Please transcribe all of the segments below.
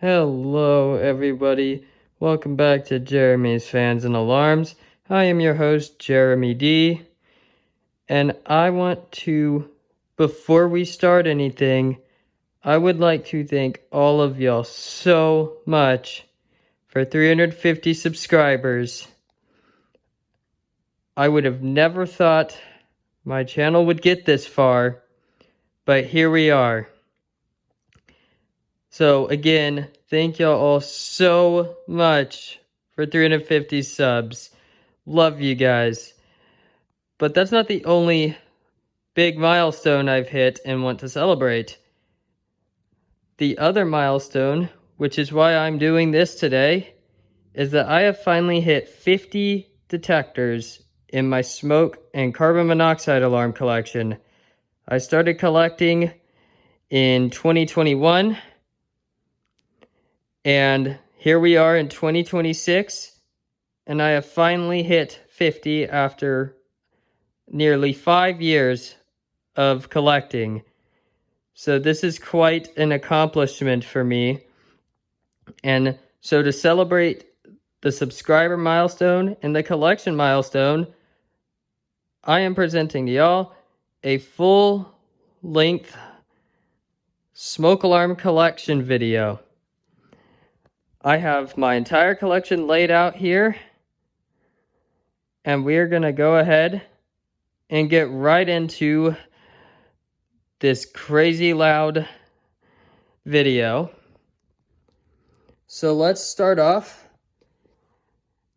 Hello everybody, welcome back to Jeremy's Fans and Alarms. I am your host Jeremy D, and I want to, before we start anything, I would like to thank all of y'all so much for 350 subscribers. I would have never thought my channel would get this far, but here we are. So again, thank y'all all so much for 350 subs. Love you guys. But that's not the only big milestone I've hit and want to celebrate. The other milestone, which is why I'm doing this today, is that I have finally hit 50 detectors in my smoke and carbon monoxide alarm collection. I started collecting in 2021. And here we are in 2026, and I have finally hit 50 after nearly 5 years of collecting. So this is quite an accomplishment for me. And so to celebrate the subscriber milestone and the collection milestone, I am presenting to y'all a full-length smoke alarm collection video. I have my entire collection laid out here, and we're going to go ahead and get right into this crazy loud video. So let's start off.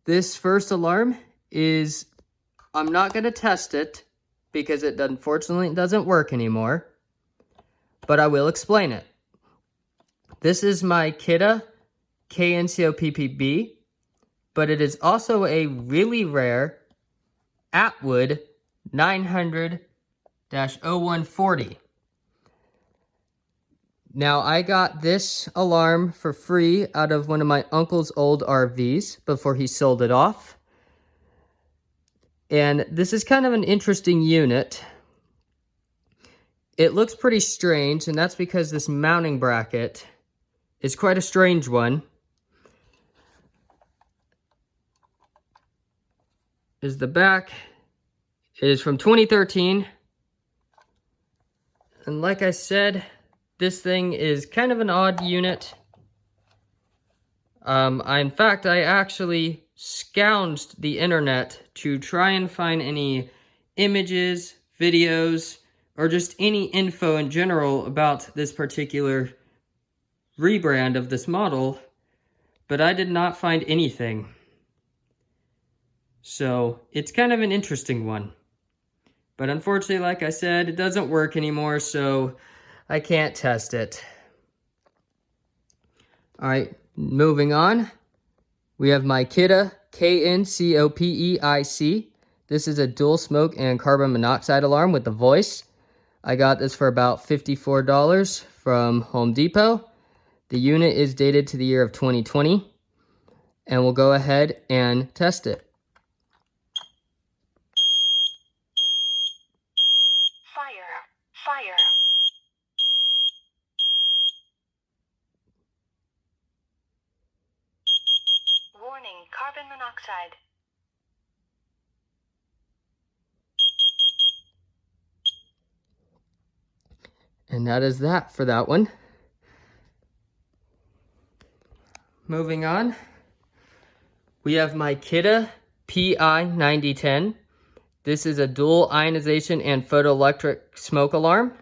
This first alarm is, I'm not going to test it because it unfortunately doesn't work anymore, but I will explain it. This is my Kidde 𝗂𝘁𝗵𝗶𝗋, but it is also a really rare Atwood 900-0140. Now, I got this alarm for free out of one of my uncle's old RVs before he sold it off. And this is kind of an interesting unit. It looks pretty strange, and that's because this mounting bracket is quite a strange one. Is the back. It is from 2013. And like I said, this thing is kind of an odd unit. In fact, I actually scourged the internet to try and find any images, videos, or just any info in general about this particular rebrand of this model, but I did not find anything. So it's kind of an interesting one. But unfortunately, like I said, it doesn't work anymore, so I can't test it. Alright, moving on. We have my Kidde 𝗂𝘁𝗵𝗋𝗋. This is a dual smoke and carbon monoxide alarm with the voice. I got this for about $54 from Home Depot. The unit is dated to the year of 2020. And we'll go ahead and test it. Fire. Warning, carbon monoxide. And that is that for that one. Moving on. We have my Kidde PI9010. This is a dual ionization and photoelectric smoke alarm.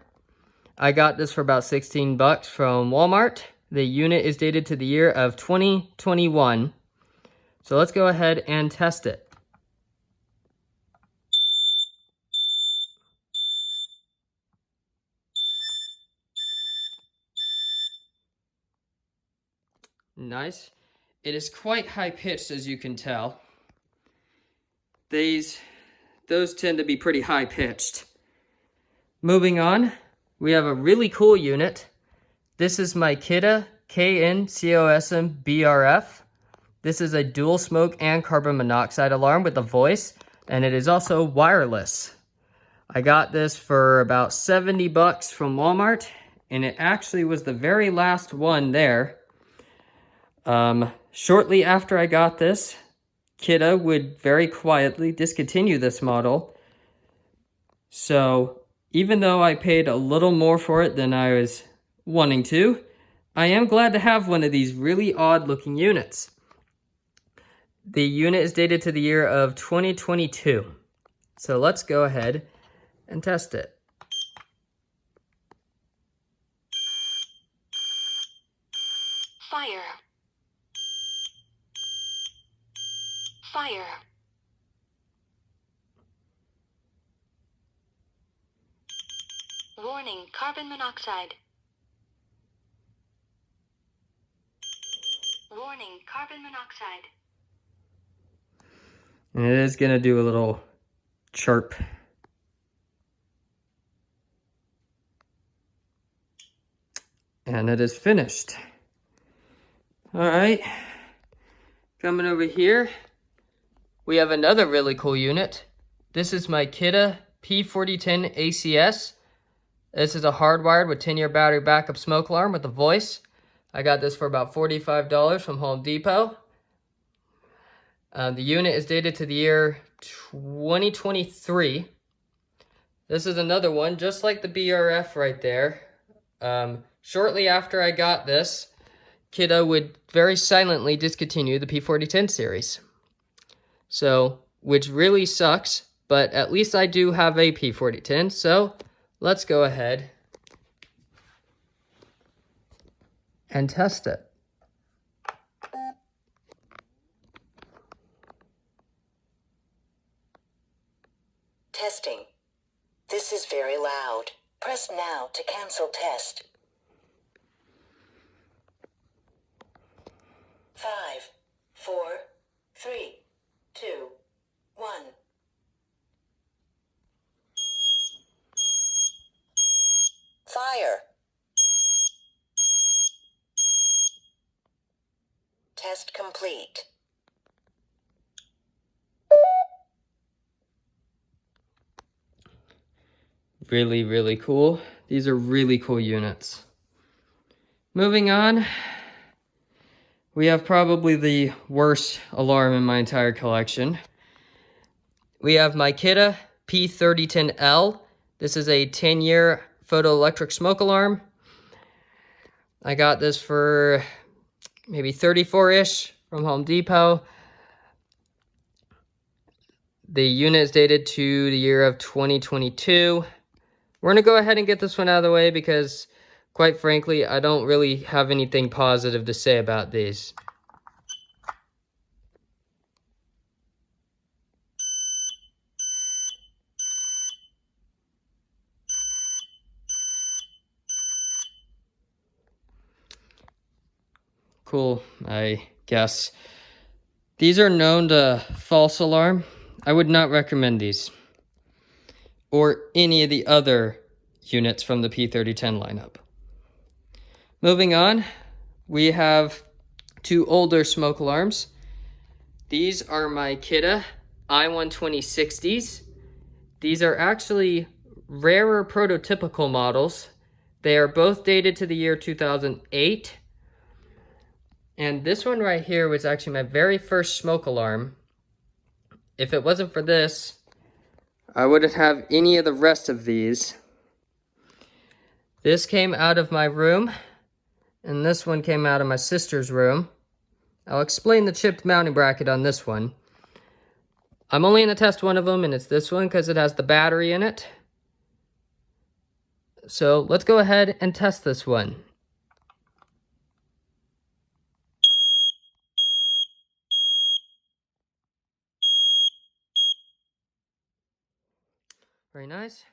I got this for about 16 bucks from Walmart. The unit is dated to the year of 2021. So let's go ahead and test it. Nice. It is quite high pitched, as you can tell. Those tend to be pretty high pitched. Moving on, we have a really cool unit. This is my Kidde 𝗂𝘁𝗵𝗋𝗶𝗋. This is a dual smoke and carbon monoxide alarm with a voice, and it is also wireless. I got this for about 70 bucks from Walmart, and it actually was the very last one there. Shortly after I got this, Kidde would very quietly discontinue this model. So even though I paid a little more for it than I was wanting to, I am glad to have one of these really odd looking units. The unit is dated to the year of 2022. So let's go ahead and test it. Fire. Fire. Warning, carbon monoxide. Warning, carbon monoxide. And it is going to do a little chirp. And it is finished. All right. Coming over here, we have another really cool unit. This is my Kidde P4010 ACS. This is a hardwired with 10-year battery backup smoke alarm with a voice. I got this for about $45 from Home Depot. The unit is dated to the year 2023. This is another one, just like the BRF right there. Shortly after I got this, Kidde would very silently discontinue the P4010 series. So, which really sucks, but at least I do have a P4010, so let's go ahead and test it. Testing. This is very loud. Press now to cancel test. 5, 4, 3, 2, 1. Fire. Test complete. Really, really cool. These are really cool units. Moving on, we have probably the worst alarm in my entire collection. We have my Kidde P3010L. This is a 10-year photoelectric smoke alarm. I got this for maybe 34-ish from Home Depot. The unit is dated to the year of 2022. We're going to go ahead and get this one out of the way because, quite frankly, I don't really have anything positive to say about these. Cool, I guess. These are known to false alarm. I would not recommend these, or any of the other units from the P3010 lineup. Moving on, we have two older smoke alarms. These are my Kidde i12060s. These are actually rarer prototypical models. They are both dated to the year 2008. And this one right here was actually my very first smoke alarm. If it wasn't for this, I wouldn't have any of the rest of these. This came out of my room, and this one came out of my sister's room. I'll explain the chipped mounting bracket on this one. I'm only going to test one of them, and it's this one because it has the battery in it. So let's go ahead and test this one. Very nice.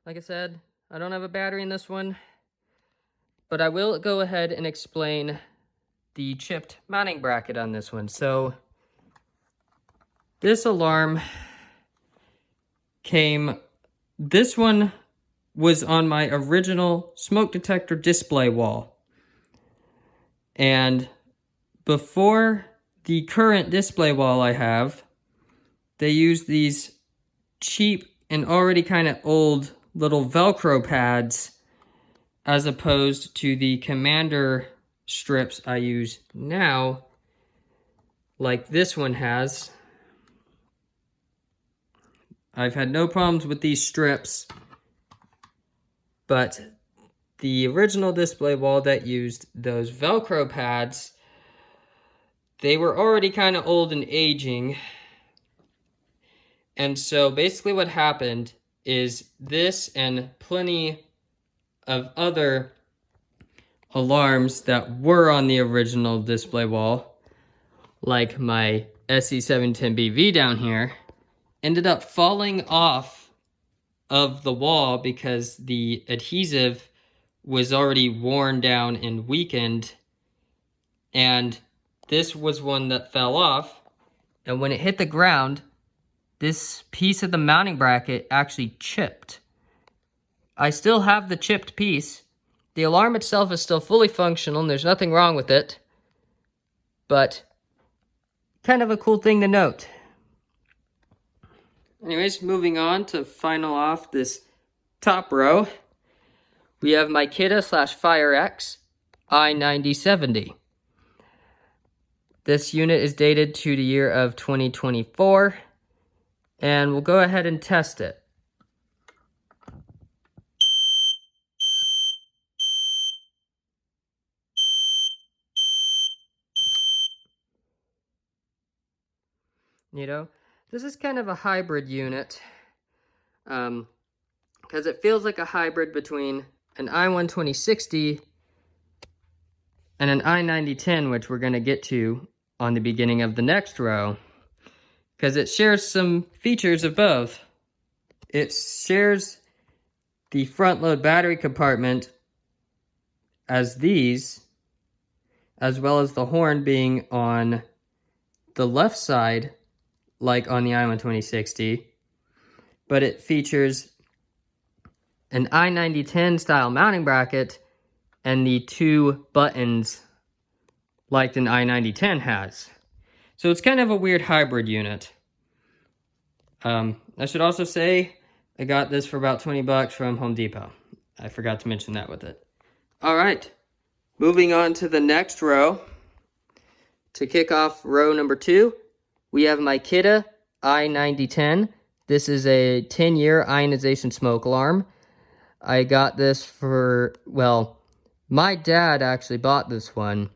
Like I said, I don't have a battery in this one, but I will go ahead and explain the chipped mounting bracket on this one. So this alarm this one was on my original smoke detector display wall. And before the current display wall I have, they use these cheap and already kind of old little Velcro pads as opposed to the Commander strips I use now, like this one has. I've had no problems with these strips, but the original display wall that used those Velcro pads, they were already kind of old and aging. And so basically what happened is this and plenty of other alarms that were on the original display wall, like my cie-710BV down here, ended up falling off of the wall because the adhesive was already worn down and weakened. And this was one that fell off. And when it hit the ground, this piece of the mounting bracket actually chipped. I still have the chipped piece. The alarm itself is still fully functional and there's nothing wrong with it. But kind of a cool thing to note. Anyways, moving on to final off this top row, we have my 𝗘𝗀𝗃𝗃 i9070. This unit is dated to the year of 2024, and we'll go ahead and test it. You know, this is kind of a hybrid unit, because it feels like a hybrid between an i12060 and an i9010, which we're going to get to on the beginning of the next row, because it shares some features of both. It shares the front load battery compartment as these, as well as the horn being on the left side, like on the i12060, but it features an i9010 style mounting bracket and the two buttons like an i9010 has. So it's kind of a weird hybrid unit. I should also say I got this for about 20 bucks from Home Depot. I forgot to mention that with it. All right, moving on to the next row. To kick off row number 2, we have my Kidde i9010. This is a 10-year ionization smoke alarm. I got this for, well, my dad actually bought this one.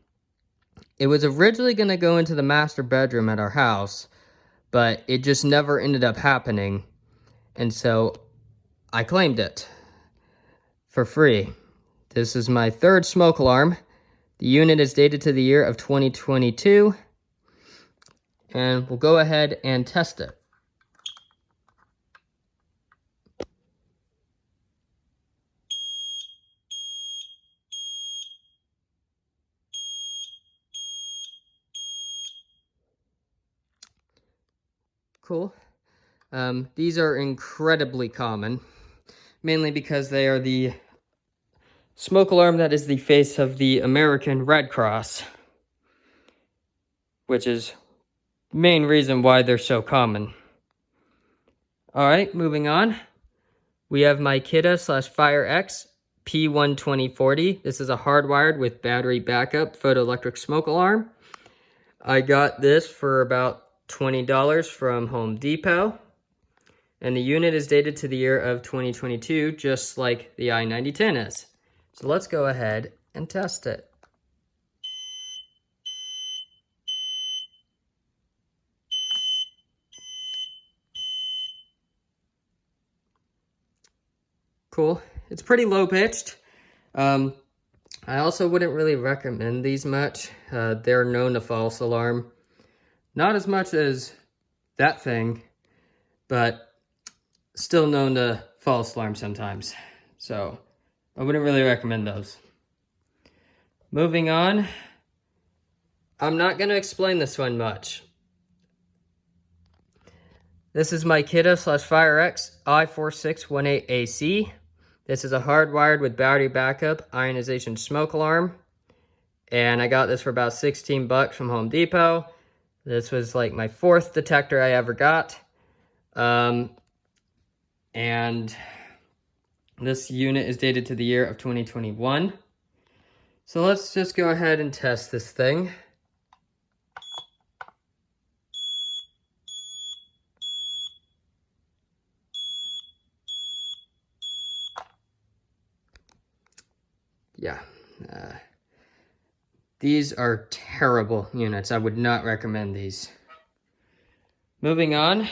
It was originally going to go into the master bedroom at our house, but it just never ended up happening. And so I claimed it for free. This is my third smoke alarm. The unit is dated to the year of 2022. And we'll go ahead and test it. Cool. These are incredibly common, mainly because they are the smoke alarm that is the face of the American Red Cross, which is the main reason why they're so common. All right, moving on. We have my Kidde/FireX P12040. This is a hardwired with battery backup photoelectric smoke alarm. I got this for about $20 from Home Depot. And the unit is dated to the year of 2022, just like the i9010 is. So let's go ahead and test it. Cool. It's pretty low pitched. I also wouldn't really recommend these much. They're known to false alarm. Not as much as that thing, but still known to false alarm sometimes. So I wouldn't really recommend those. Moving on. I'm not going to explain this one much. This is my Kidde/FireX i4618AC. This is a hardwired with battery backup ionization smoke alarm. And I got this for about 16 bucks from Home Depot. This was like my 4th detector I ever got. And this unit is dated to the year of 2021. So let's just go ahead and test this thing. Yeah, these are terrible units. I would not recommend these. Moving on,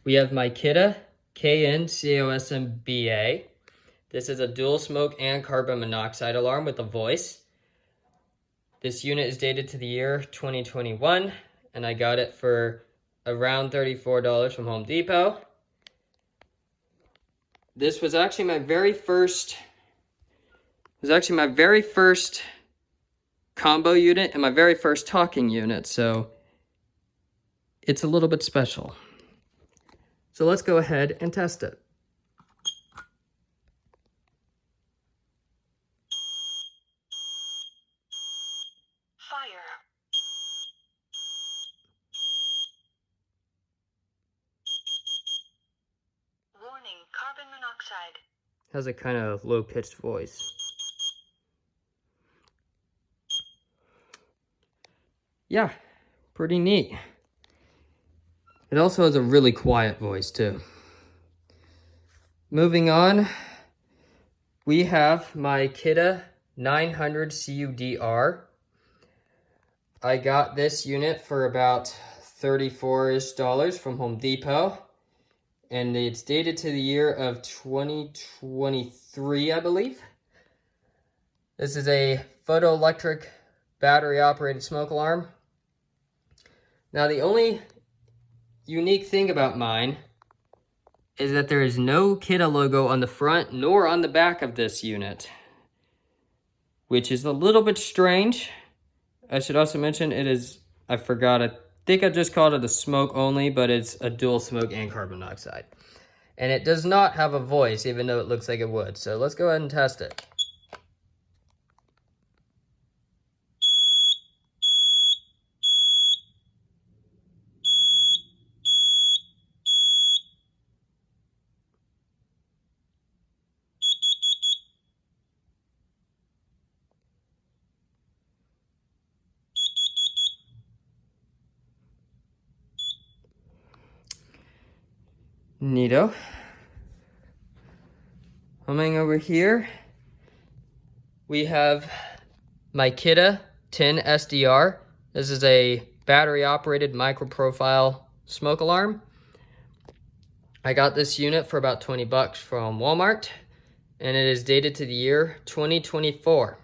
we have my 𝗘𝗀𝗵𝗏 𝗂𝗀𝗵𝗏𝗏. This is a dual smoke and carbon monoxide alarm with a voice. This unit is dated to the year 2021, and I got it for around $34 from Home Depot. This was actually my very first combo unit and my very first talking unit, so it's a little bit special. So let's go ahead and test it. Fire. Warning, carbon monoxide. Has a kind of low-pitched voice. Yeah, pretty neat. It also has a really quiet voice too. Moving on, we have my Kidde 900 CUDR. I got this unit for about $34-ish from Home Depot, and it's dated to the year of 2023, I believe. This is a photoelectric battery operated smoke alarm. Now the only unique thing about mine is that there is no Kidde logo on the front nor on the back of this unit, which is a little bit strange. I should also mention it is, I think I just called it a smoke only, but it's a dual smoke and carbon monoxide. And it does not have a voice, even though it looks like it would. So let's go ahead and test it. Neato. Coming over here, we have my Kidde 10 SDR. This is a battery operated micro profile smoke alarm. I got this unit for about 20 bucks from Walmart, and it is dated to the year 2024.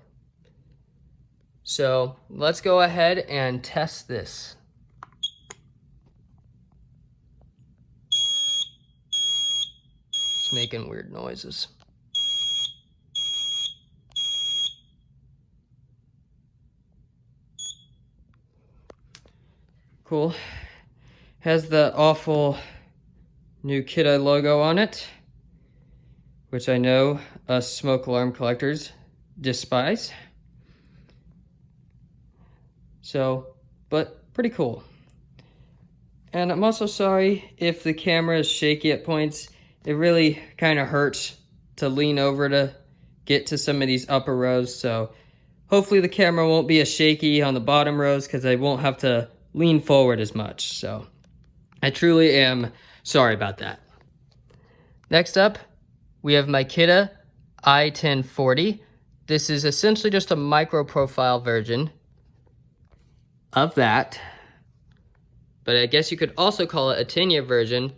So let's go ahead and test this. It's making weird noises. Cool. Has the awful new Kidde logo on it, which I know us smoke alarm collectors despise. So, but pretty cool. And I'm also sorry if the camera is shaky at points. It really kind of hurts to lean over to get to some of these upper rows. So hopefully the camera won't be as shaky on the bottom rows because I won't have to lean forward as much. So I truly am sorry about that. Next up, we have my Kidde i1040. This is essentially just a micro profile version of that, but I guess you could also call it a 10-year version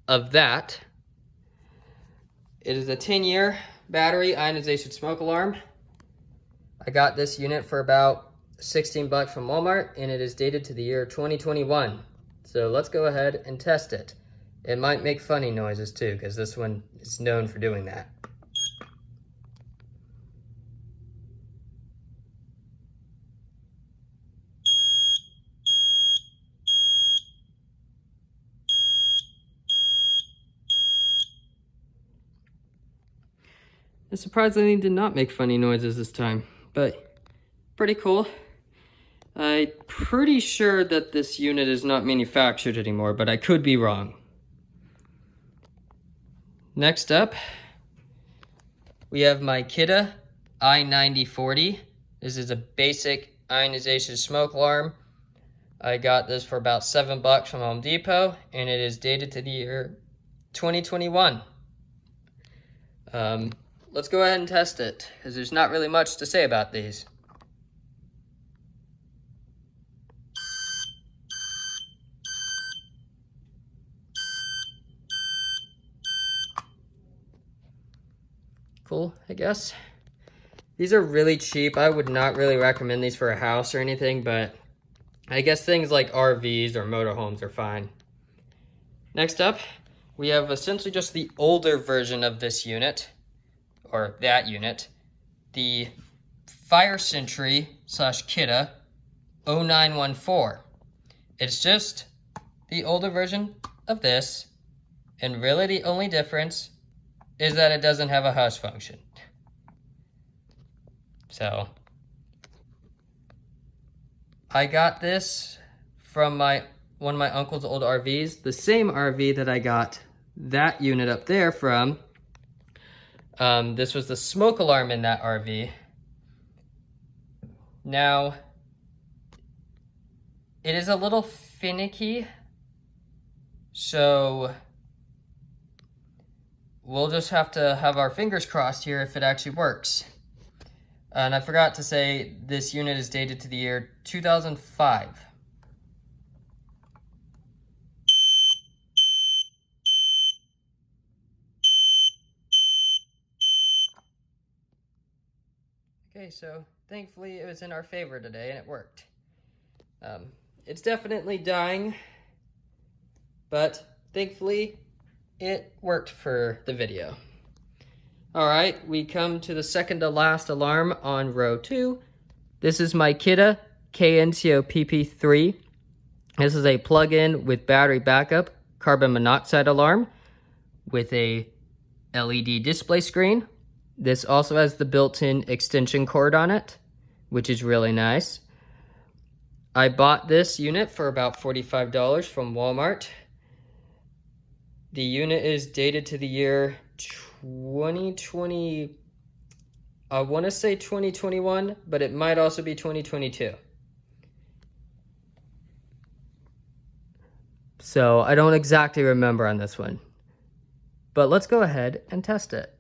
of that. It is a 10-year battery ionization smoke alarm. I got this unit for about 16 bucks from Walmart, and it is dated to the year 2021. So let's go ahead and test it. It might make funny noises too, because this one is known for doing that. It surprisingly did not make funny noises this time, but pretty cool. I'm pretty sure that this unit is not manufactured anymore, but I could be wrong. Next up, we have my Kidde I-9040. This is a basic ionization smoke alarm. I got this for about $7 from Home Depot, and it is dated to the year 2021. Let's go ahead and test it, because there's not really much to say about these. Cool, I guess. These are really cheap. I would not really recommend these for a house or anything, but I guess things like RVs or motorhomes are fine. Next up, we have essentially just the older version of this unit, or that unit, the Fire Sentry / Kidde 0914. It's just the older version of this, and really the only difference is that it doesn't have a hush function. So, I got this from one of my uncle's old RVs, the same RV that I got that unit up there from. This was the smoke alarm in that RV. Now, it is a little finicky, so we'll just have to have our fingers crossed here if it actually works. And I forgot to say, this unit is dated to the year 2005. Okay, so thankfully it was in our favor today and it worked. It's definitely dying, but thankfully it worked for the video. All right, we come to the second to last alarm on row 2. This is my Kidde 𝗂𝗵𝗶𝗶𝗃3. This is a plug-in with battery backup carbon monoxide alarm with a LED display screen. This also has the built-in extension cord on it, which is really nice. I bought this unit for about $45 from Walmart. The unit is dated to the year 2020, I want to say 2021, but it might also be 2022. So I don't exactly remember on this one. But let's go ahead and test it.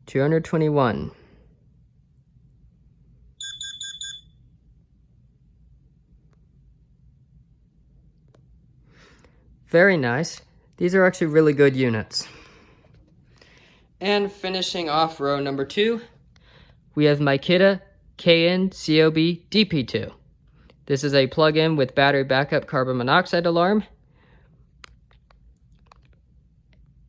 $221. Very nice. These are actually really good units. And finishing off row number 2, we have my Kidde 𝗂𝗀𝗃𝗵𝗃2. This is a plug-in with battery backup carbon monoxide alarm.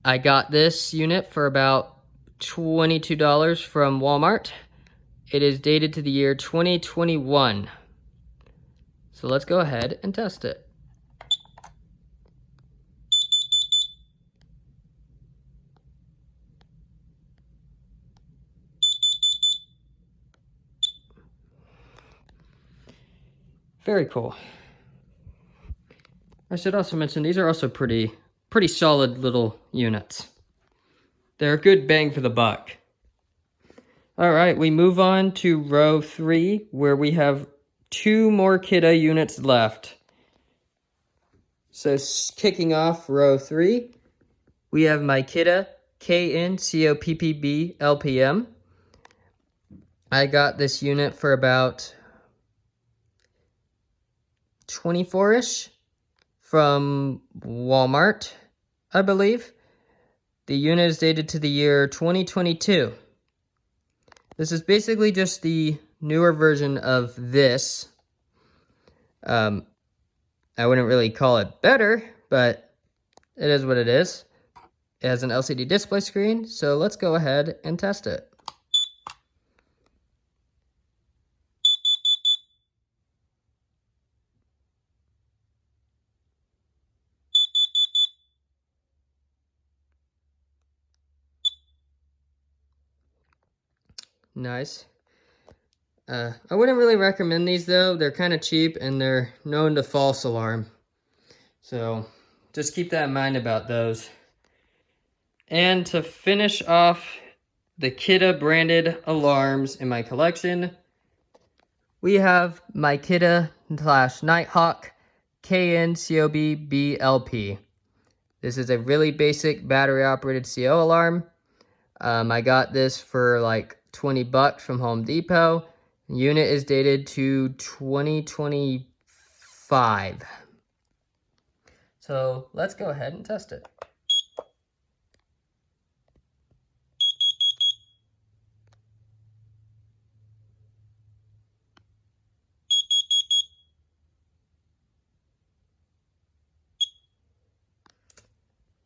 I got this unit for about $22 from Walmart. It is dated to the year 2021. So let's go ahead and test it. Very cool. I should also mention these are also pretty solid little units. They're a good bang for the buck. All right, we move on to row 3, where we have 2 more Kidde units left. So kicking off row 3, we have my Kidde 𝗂𝗀𝗃𝗵𝗶𝗹. I got this unit for about 24-ish from Walmart, I believe. The unit is dated to the year 2022. This is basically just the newer version of this. I wouldn't really call it better, but it is what it is. It has an LCD display screen, so let's go ahead and test it. Nice. I wouldn't really recommend these though. They're kind of cheap and they're known to false alarm. So just keep that in mind about those. And to finish off the Kidde branded alarms in my collection, we have my 𝗦𝘂𝗯𝘀𝗵𝗶𝗹. This is a really basic battery operated CO alarm. I got this for like 20 bucks from Home Depot. The unit is dated to 2025. So let's go ahead and test it.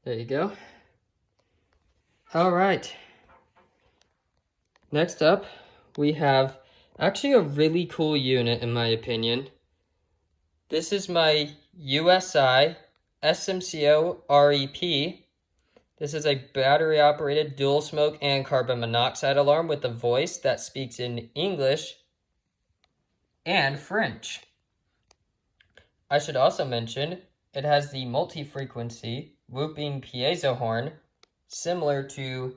There you go. All right. Next up, we have actually a really cool unit in my opinion. This is my 𝗬𝘂𝗧 smokealarm. This is a battery operated dual smoke and carbon monoxide alarm with a voice that speaks in English and French. I should also mention it has the multi-frequency whooping piezo horn, similar to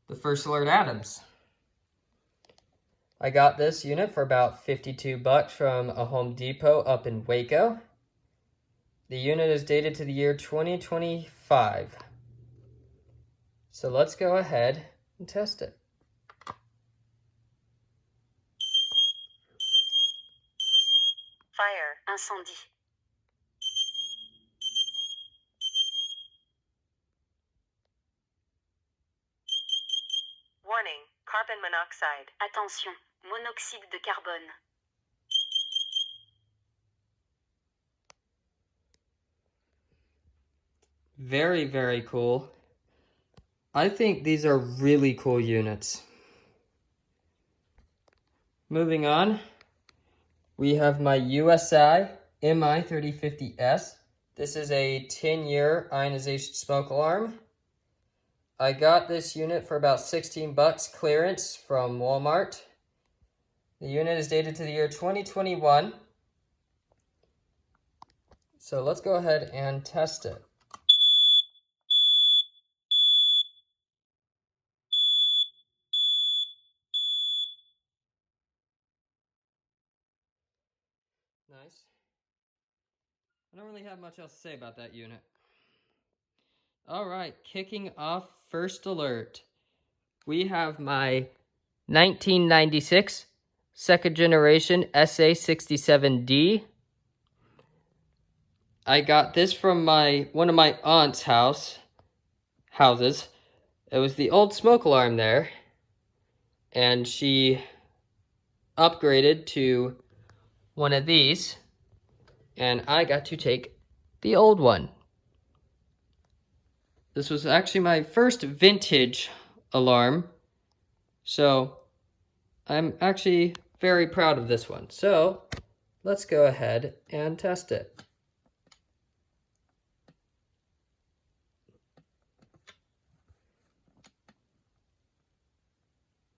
the firstalert atoms. I got this unit for about 52 bucks from a Home Depot up in Waco. The unit is dated to the year 2025. So let's go ahead and test it. Fire. Incendie. Warning. Carbon monoxide. Attention. Monoxyde de carbone. Very, very cool. I think these are really cool units. Moving on, we have my 𝗬𝘂𝗧 MI3050S. This is a 10-year ionization smoke alarm. I got this unit for about 16 bucks clearance from Walmart. The unit is dated to the year 2021. So let's go ahead and test it. Nice. I don't really have much else to say about that unit. All right, kicking off first alert. We have my 1996 second generation SA67D. I got this from one of my aunt's houses. It was the old smoke alarm there, and she upgraded to one of these, and I got to take the old one. This was actually my first vintage alarm, so I'm actually very proud of this one. So let's go ahead and test it.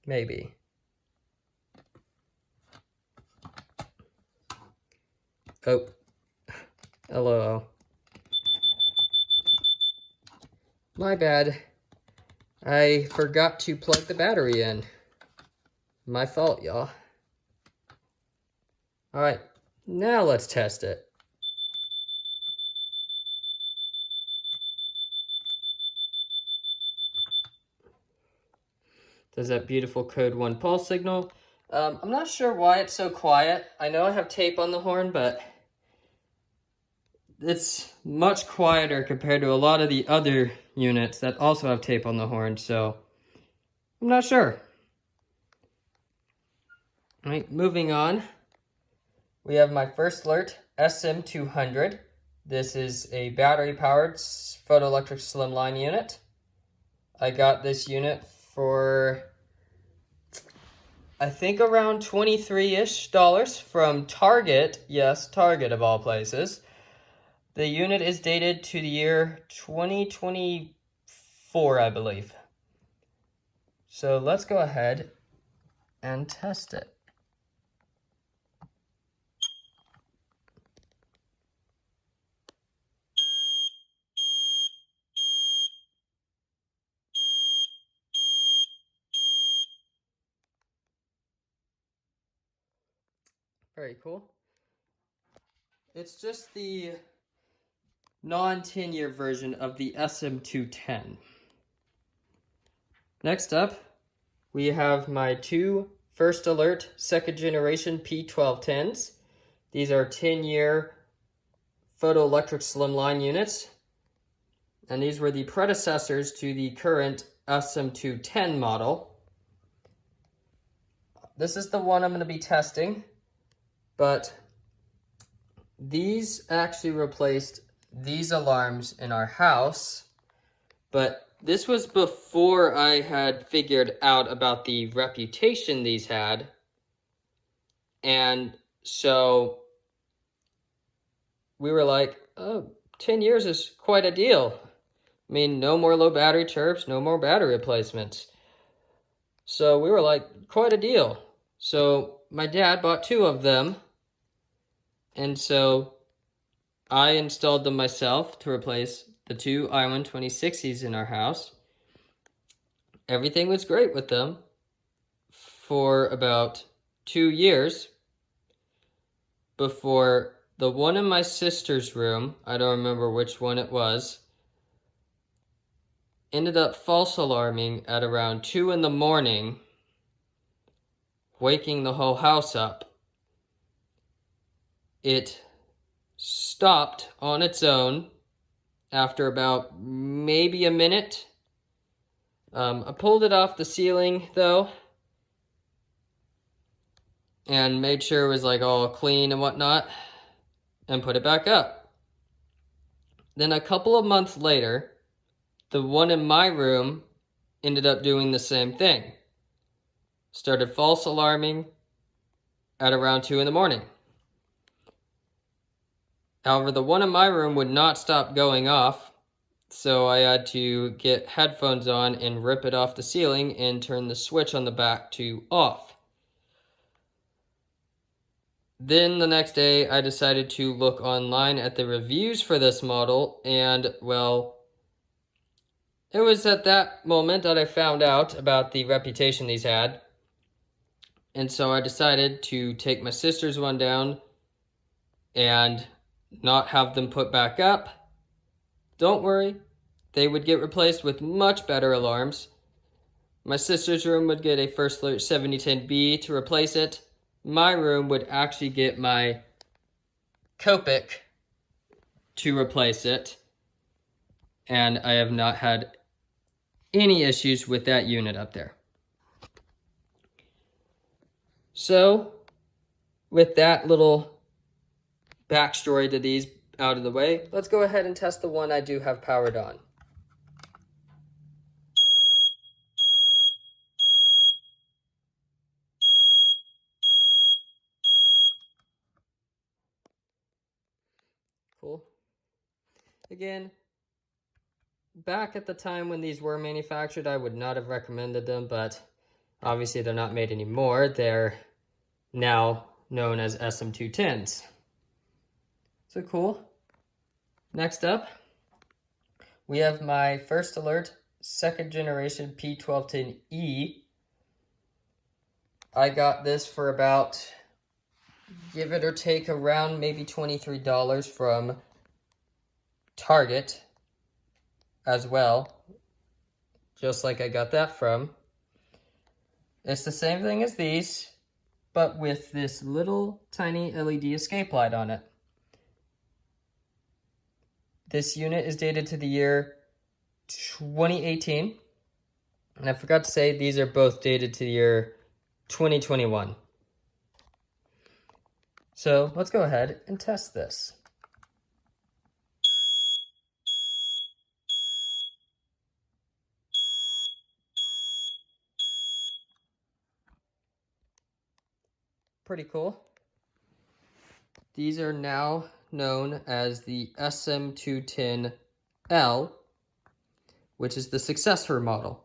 Maybe. Oh, hello. My bad. I forgot to plug the battery in. My fault, y'all. Alright, now let's test it. Does that beautiful code 1 pulse signal. I'm not sure why it's so quiet. I know I have tape on the horn, but it's much quieter compared to a lot of the other units that also have tape on the horn, so I'm not sure. All right, moving on. We have my firstalert SM200. This is a battery-powered photoelectric slimline unit. I got this unit for, I think, around $23-ish from Target. Yes, Target of all places. The unit is dated to the year 2024, I believe. So let's go ahead and test it. Very cool. It's just the non-10-year version of the SM210. Next up, we have my two firstalert second generation P1210s. These are 10-year photoelectric slimline units, and these were the predecessors to the current SM210 model. This is the one I'm going to be testing, but these actually replaced these alarms in our house, but this was before I had figured out about the reputation these had, and so we were like, oh, 10 years is quite a deal. I mean, no more low battery chirps, no more battery replacements. So we were like, quite a deal. So my dad bought two of them, and so I installed them myself to replace the two 𝗦𝘂𝗯𝘂𝗰𝗿s in our house. Everything was great with them for about 2 years before the one in my sister's room, I don't remember which one it was, ended up false alarming at around 2 in the morning, waking the whole house up. It stopped on its own after about maybe a minute. I pulled it off the ceiling though, and made sure it was like all clean and whatnot, and put it back up. Then a couple of months later, the one in my room ended up doing the same thing. Started false alarming at around 2 in the morning. However, the one in my room would not stop going off, so I had to get headphones on and rip it off the ceiling and turn the switch on the back to off. Then the next day, I decided to look online at the reviews for this model, and well, it was at that moment that I found out about the reputation these had. And so I decided to take my sister's one down and not have them put back up. Don't worry, they would get replaced with much better alarms. My sister's room would get a firstalert 7010B to replace it. My room would actually get my 𝗘𝗀𝗵 to replace it. And I have not had any issues with that unit up there. So, with that little backstory to these out of the way, let's go ahead and test the one I do have powered on. Cool. Again, back at the time when these were manufactured, I would not have recommended them, but obviously they're not made anymore. They're now known as SM210s. So cool. Next up, we have my firstalert second generation P1210E. I got this for about, give it or take, around maybe $23 from Target as well, just like I got that from. It's the same thing as these, but with this little tiny LED escape light on it. This unit is dated to the year 2018, and I forgot to say these are both dated to the year 2021. So let's go ahead and test this. Pretty cool. These are now known as the SM210L, which is the successor model.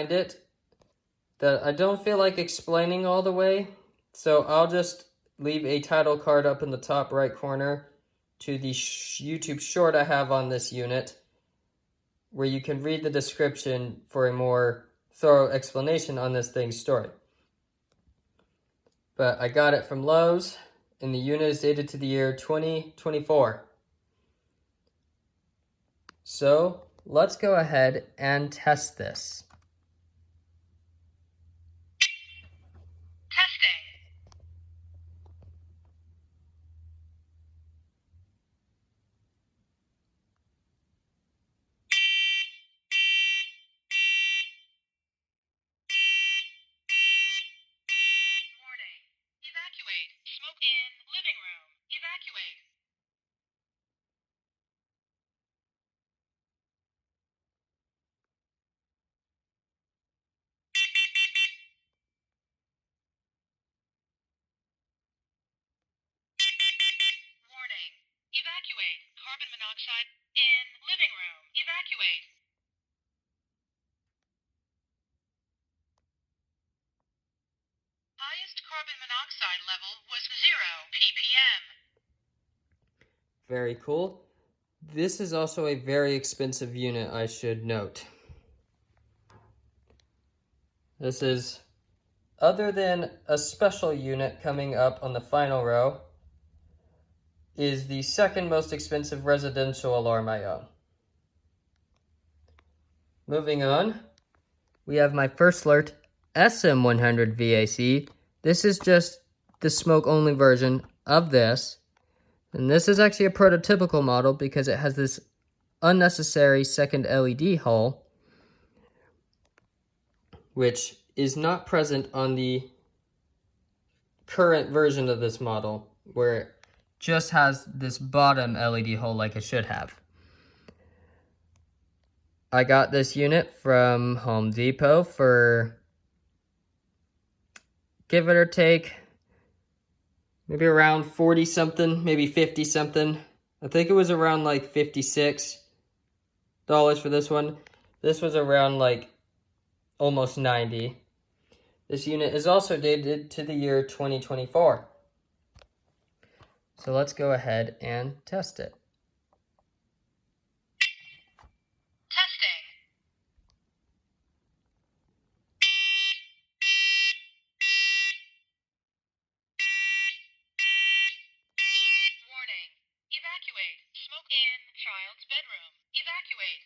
behind it that I don't feel like explaining all the way, so I'll just leave a title card up in the top right corner to the YouTube short I have on this unit, where you can read the description for a more thorough explanation on this thing's story. But I got it from Lowe's, and the unit is dated to the year 2024. So let's go ahead and test this. Testing. Warning. Evacuate. Smoke in living room. Evacuate. Warning. Evacuate. Carbon monoxide in living room. Evacuate. Highest carbon monoxide level was 0 ppm. Very cool. This is also a very expensive unit, I should note. This is, other than a special unit coming up on the final row, is the second most expensive residential alarm I own. Moving on, we have my firstalert 𝗬𝗵𝗃𝗃. This is just the smoke-only version of this. And this is actually a prototypical model because it has this unnecessary second LED hull, which is not present on the current version of this model, where it just has this bottom LED hull like it should have. I got this unit from Home Depot for, give it or take, maybe around 40 something, maybe 50 something. I think it was around like $56 for this one. This was around like almost 90. This unit is also dated to the year 2024. So let's go ahead and test it. Testing. Warning. Evacuate. Smoke in child's bedroom. Evacuate.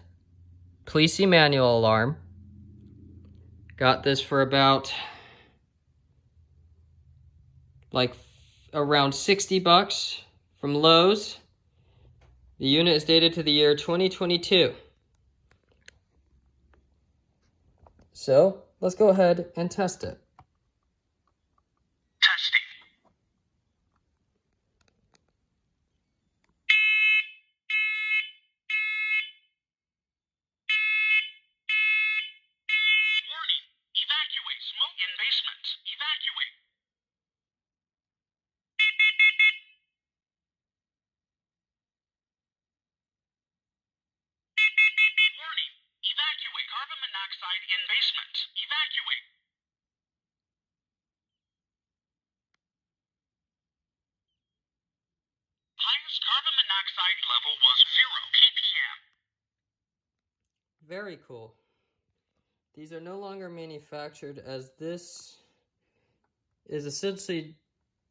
𝗬𝗂𝗯𝗍 manual alarm. Got this for about like around $60 from Lowe's. The unit is dated to the year 2022. So let's go ahead and test it. Testing. Warning. Evacuate. Smoke in basement. Evacuate. Warning. Evacuate. Carbon monoxide in basement. Evacuate. Highest carbon monoxide level was 0 ppm. Very cool. These are no longer manufactured, as this is essentially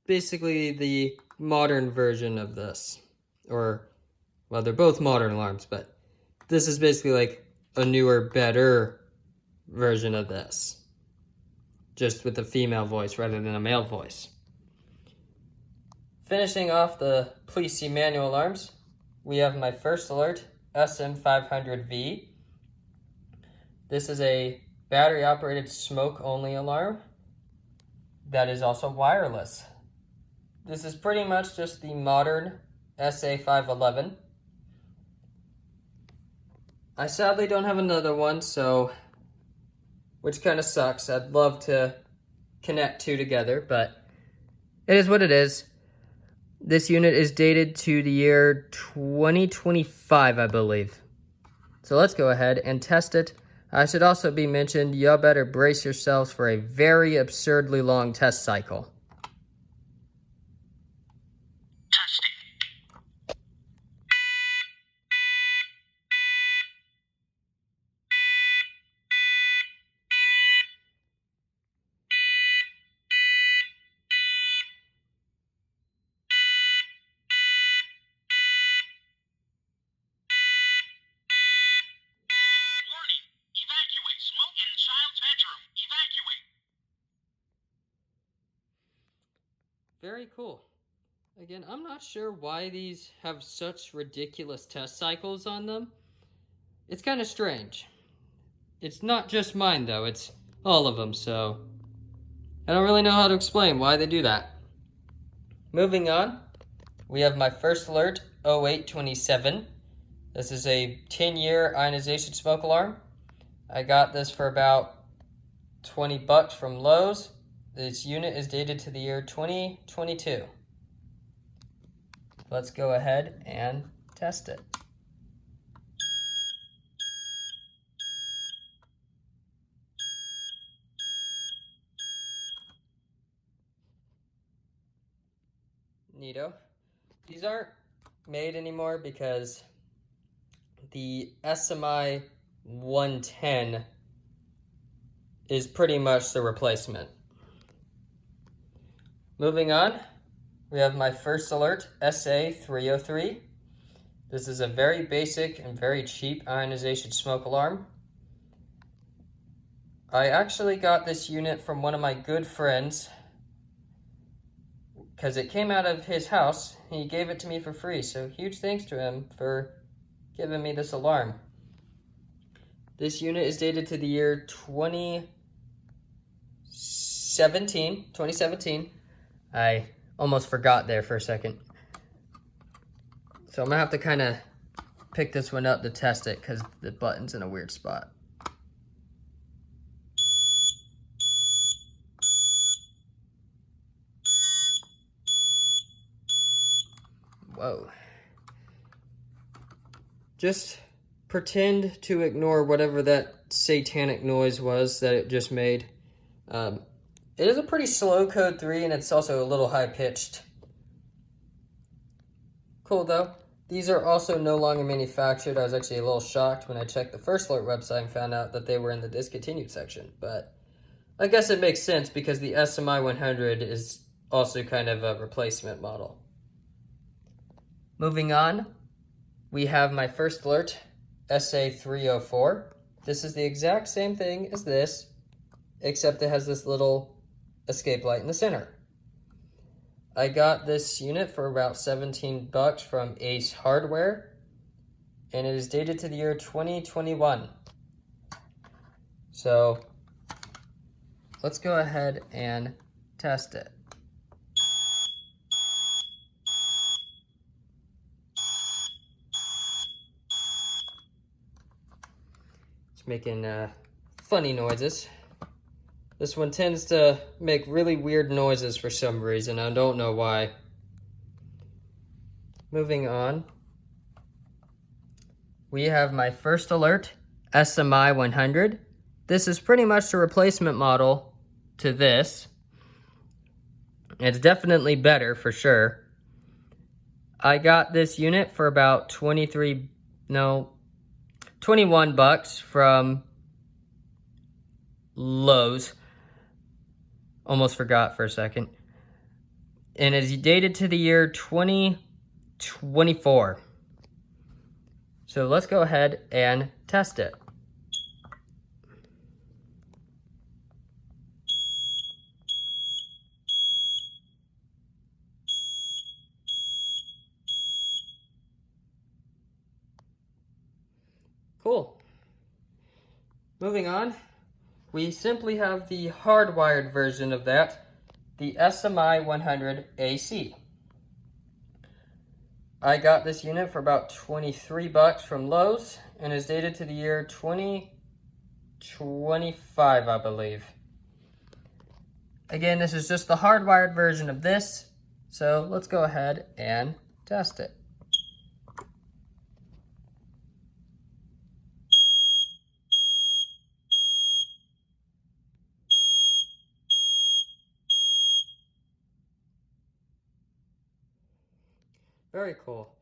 basically the modern version of this. Or, well, they're both modern alarms, but this is basically like a newer, better version of this. Just with a female voice rather than a male voice. Finishing off the 𝗬𝗂𝗯𝗍 manual alarms, we have my firstalert SM500V. This is a battery-operated smoke-only alarm that is also wireless. This is pretty much just the modern SA511. I sadly don't have another one, so which kind of sucks. I'd love to connect two together, but it is what it is. This unit is dated to the year 2025, I believe. So let's go ahead and test it. I should also be mentioned, y'all better brace yourselves for a very absurdly long test cycle. Testing. Warning. Evacuate. Smoke in child's bedroom. Evacuate. Very cool. Again, I'm not sure why these have such ridiculous test cycles on them. It's kind of strange. It's not just mine though, it's all of them, so I don't really know how to explain why they do that. Moving on, we have my firstalert 0827. This is a 10-year ionization smoke alarm. I got this for about $20 from Lowe's. This unit is dated to the year 2022. Let's go ahead and test it. Neato. These aren't made anymore because the SMI 110 is pretty much the replacement. Moving on, we have my firstalert SA303. This is a very basic and very cheap ionization smoke alarm. I actually got this unit from one of my good friends because it came out of his house. He gave it to me for free, so huge thanks to him for giving me this alarm. This unit is dated to the year 2017. I almost forgot there for a second. So I'm gonna have to kind of pick this one up to test it because the button's in a weird spot. Whoa. Just pretend to ignore whatever that satanic noise was that it just made. It is a pretty slow code 3, and it's also a little high-pitched. Cool, though. These are also no longer manufactured. I was actually a little shocked when I checked the firstalert website and found out that they were in the discontinued section. But I guess it makes sense because the 𝗦𝘂𝗯𝗀 is also kind of a replacement model. Moving on, we have my firstalert SA304. This is the exact same thing as this, except it has this little escape light in the center. I got this unit for about $17 from Ace Hardware, and it is dated to the year 2021. So let's go ahead and test it. It's making funny noises. This one tends to make really weird noises for some reason. I don't know why. Moving on, we have my firstalert 𝗦𝘂𝗯𝗀. This is pretty much the replacement model to this. It's definitely better for sure. I got this unit for about $21 from Lowe's. Almost forgot for a second. And is dated to the year 2024. So let's go ahead and test it. Cool. Moving on, we simply have the hardwired version of that, the 𝗦𝘂𝗯𝗀. I got this unit for about $23 from Lowe's and is dated to the year 2025, I believe. Again, this is just the hardwired version of this, so let's go ahead and test it. Very cool.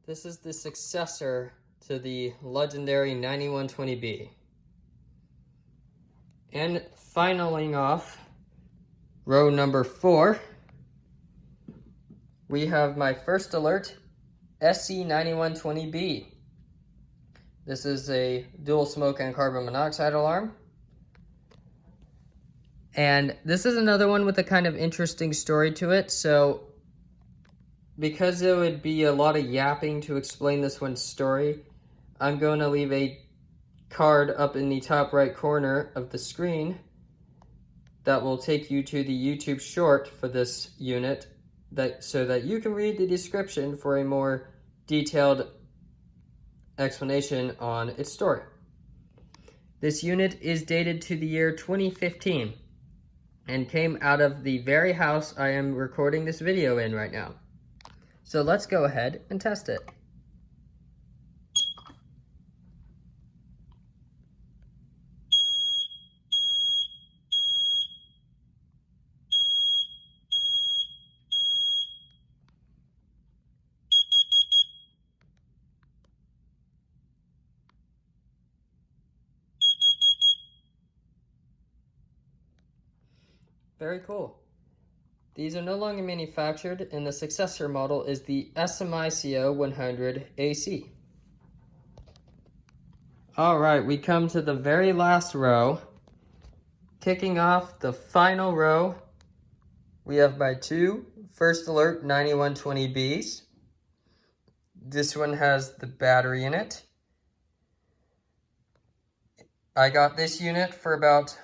This is the successor to the legendary 9120B. And finaling off row number 4, we have my firstalert SC9120B. This is a dual smoke and carbon monoxide alarm. And this is another one with a kind of interesting story to it. So because it would be a lot of yapping to explain this one's story, I'm going to leave a card up in the top right corner of the screen that will take you to the YouTube short for this unit, so that you can read the description for a more detailed explanation on its story. This unit is dated to the year 2015 and came out of the very house I am recording this video in right now. So let's go ahead and test it. Very cool. These are no longer manufactured, and the successor model is the cie-100AC. All right, we come to the very last row. Kicking off the final row, we have my 2 firstalert 9120Bs. This one has the battery in it. I got this unit for about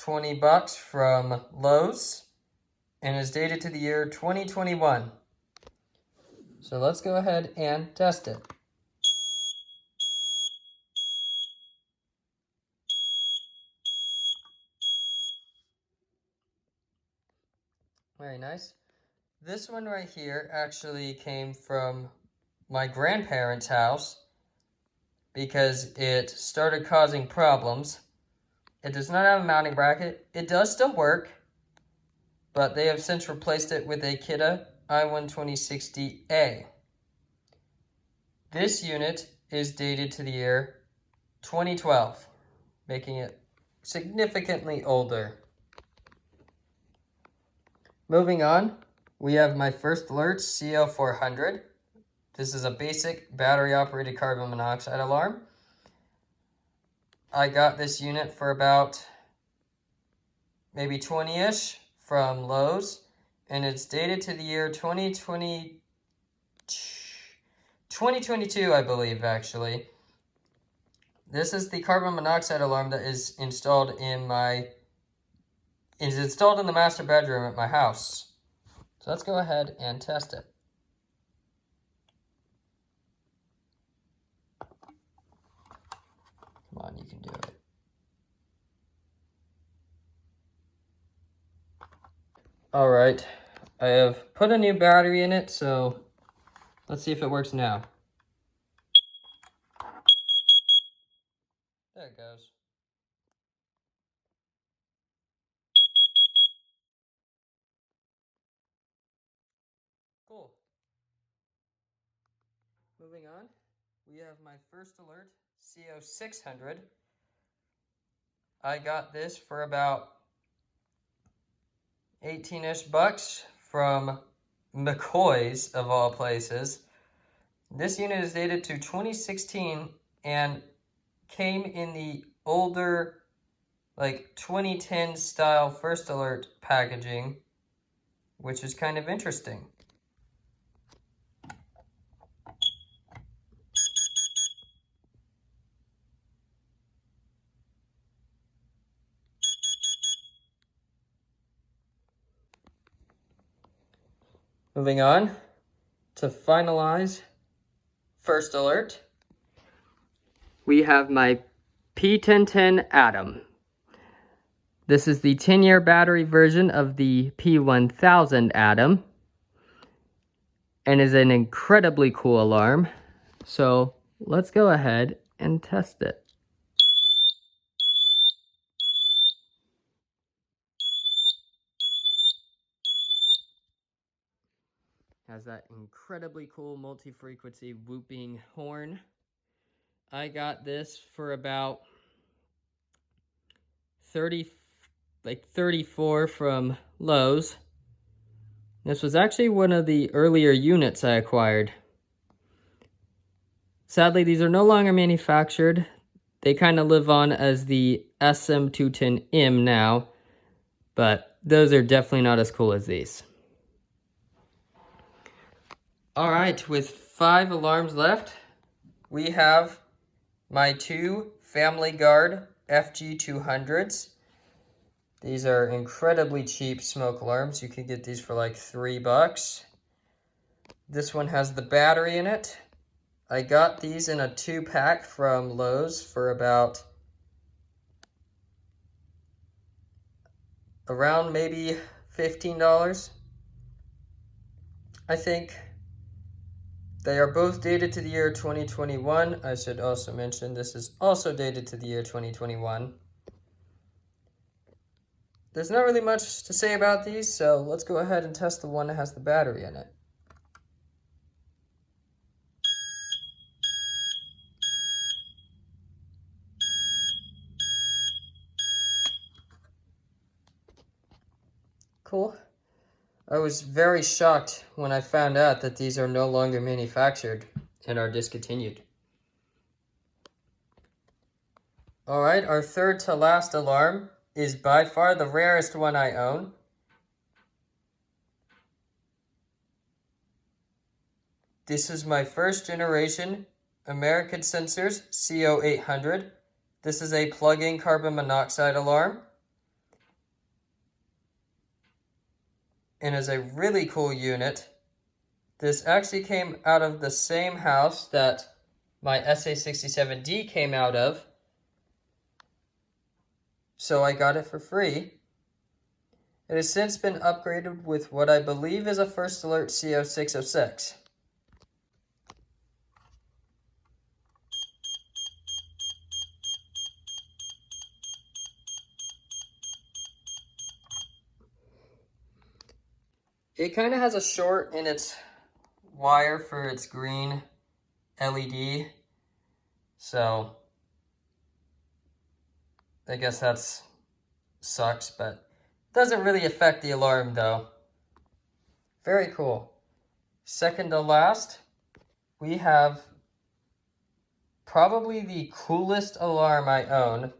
$20 from Lowe's and is dated to the year 2021. So let's go ahead and test it. Very nice. This one right here actually came from my grandparents' house because it started causing problems. It does not have a mounting bracket. It does still work. but they have since replaced it with a Kidde 𝗦2060A. This unit is dated to the year 2012, making it significantly older. Moving on, we have my firstalert 𝗂𝘀𝗵𝗀𝗋. This is a basic battery-operated carbon monoxide alarm. I got this unit for about maybe 20-ish from Lowe's, and it's dated to the year 2022, I believe, actually. This is the carbon monoxide alarm that is installed in the master bedroom at my house. So let's go ahead and test it. Come on, you can do it. All right, I have put a new battery in it, so let's see if it works now. There it goes. Cool. Moving on, we have my firstalert 𝗂𝘀𝗵𝗀𝗋. I got this for about 18-ish bucks from McCoy's, of all places. This unit is dated to 2016 and came in the older, like 2010 style firstalert packaging, which is kind of interesting. Moving on to finalize firstalert, we have my P1010 Atom. This is the 10-year battery version of the P1000 Atom and is an incredibly cool alarm. So let's go ahead and test it. Has that incredibly cool multi-frequency whooping horn. I got this for about 34 from Lowe's. This was actually one of the earlier units I acquired. Sadly, these are no longer manufactured. They kind of live on as the SM210M now, but those are definitely not as cool as these. All right, with 5 alarms left, we have my 2 Family Guard FG200s. These are incredibly cheap smoke alarms. You can get these for like $3. This one has the battery in it. I got these in a 2-pack from Lowe's for about around maybe $15, I think. They are both dated to the year 2021. I should also mention this is also dated to the year 2021. There's not really much to say about these, so let's go ahead and test the one that has the battery in it. Cool. I was very shocked when I found out that these are no longer manufactured and are discontinued. All right, our third to last alarm is by far the rarest one I own. This is my first generation American Sensors CO800. This is a plug-in carbon monoxide alarm. And is a really cool unit. This actually came out of the same house that my SA67D came out of. So I got it for free. It has since been upgraded with what I believe is a firstalert CO606. It kind of has a short in its wire for its green LED. So I guess that's sucks, but doesn't really affect the alarm though. Very cool. Second to last, we have probably the coolest alarm I own.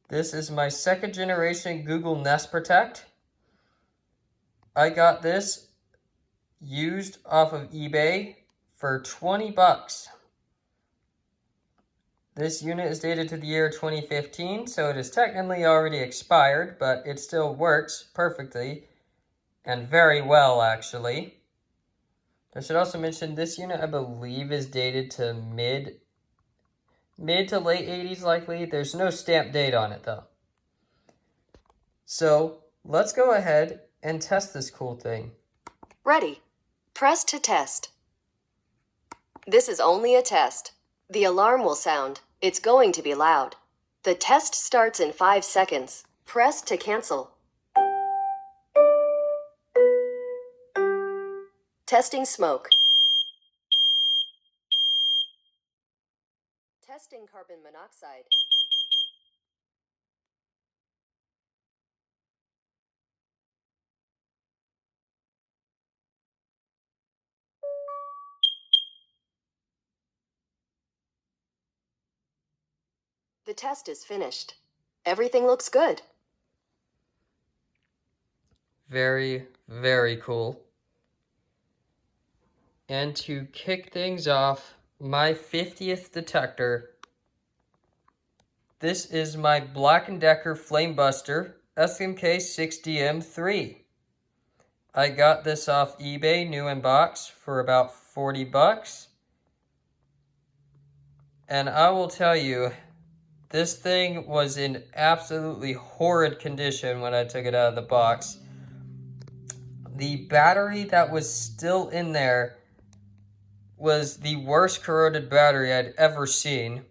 This is my 2nd generation Google Nest Protect. I got this used off of eBay for 20 bucks. This unit is dated to the year 2015, so it is technically already expired, but it still works perfectly and very well, actually. I should also mention this unit, I believe, is dated to mid to late 80s likely. There's no stamp date on it though. So let's go ahead and test this cool thing. Ready. Press to test. This is only a test. The alarm will sound. It's going to be loud. The test starts in 5 seconds. Press to cancel. Testing smoke. Testing carbon monoxide. The test is finished. Everything looks good. Very, very cool. And to kick things off, my 50th detector. This is my Black & Decker Flame Buster SMK6DM3. I got this off eBay, new in box, for about 40 bucks. And I will tell you, this thing was in absolutely horrid condition when I took it out of the box. The battery that was still in there was the worst corroded battery I'd ever seen.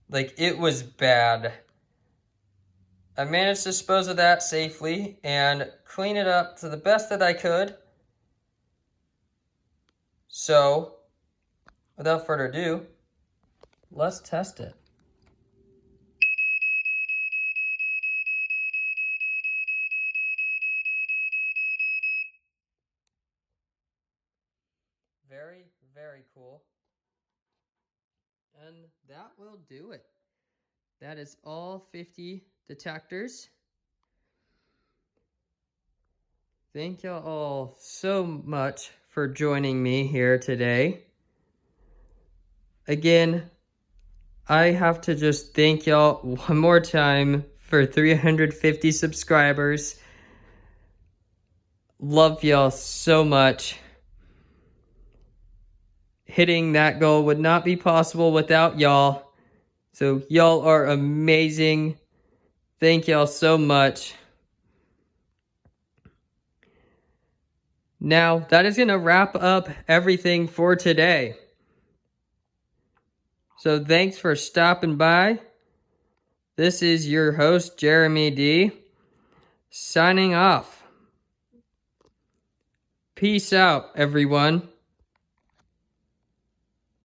Like, it was bad. I managed to dispose of that safely and clean it up to the best that I could. So, without further ado, let's test it. Very, very cool. And that will do it. That is all 50 detectors. Thank y'all all so much for joining me here today. Again, I have to just thank y'all one more time for 350 subscribers. Love y'all so much. Hitting that goal would not be possible without y'all. So y'all are amazing. Thank y'all so much. Now, that is going to wrap up everything for today. So thanks for stopping by. This is your host, Jeremy D, signing off. Peace out, everyone.